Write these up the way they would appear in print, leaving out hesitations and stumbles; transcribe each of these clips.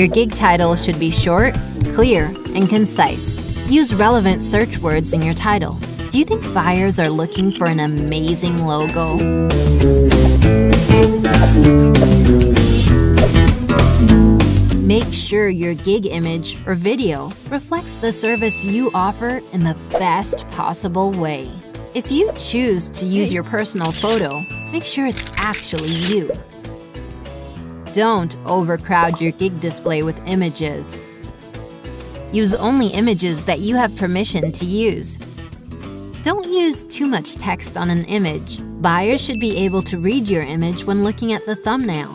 Your gig title should be short, clear, and concise. Use relevant search words in your title. Do you think buyers are looking for an amazing logo? Make sure your gig image or video reflects the service you offer in the best possible way. If you choose to use your personal photo, make sure it's actually you. Don't overcrowd your gig display with images. Use only images that you have permission to use. Don't use too much text on an image. Buyers should be able to read your image when looking at the thumbnail.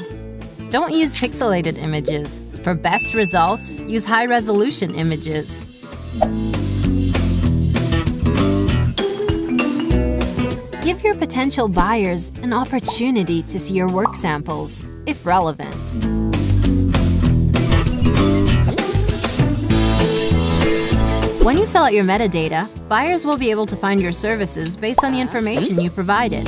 Don't use pixelated images. For best results, use high-resolution images. Give your potential buyers an opportunity to see your work samples, if relevant. When you fill out your metadata, buyers will be able to find your services based on the information you provided.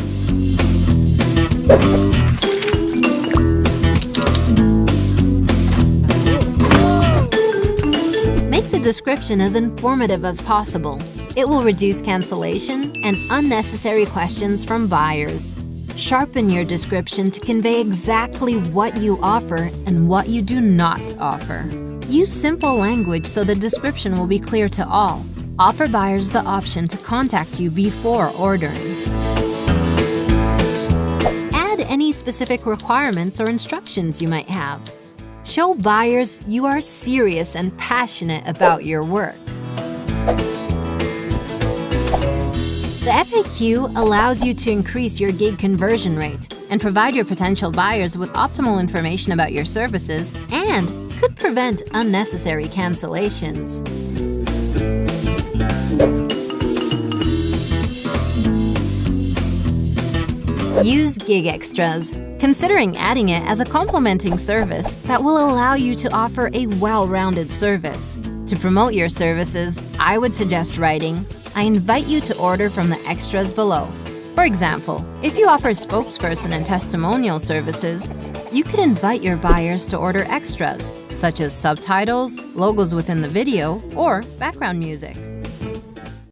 Make the description as informative as possible. It will reduce cancellation and unnecessary questions from buyers. Sharpen your description to convey exactly what you offer and what you do not offer. Use simple language so the description will be clear to all. Offer buyers the option to contact you before ordering. Add any specific requirements or instructions you might have. Show buyers you are serious and passionate about your work. The FAQ allows you to increase your gig conversion rate and provide your potential buyers with optimal information about your services and could prevent unnecessary cancellations. Use gig extras, considering adding it as a complementing service that will allow you to offer a well-rounded service. To promote your services, I would suggest writing, "I invite you to order from the extras below." For example, if you offer spokesperson and testimonial services, you could invite your buyers to order extras, such as subtitles, logos within the video, or background music.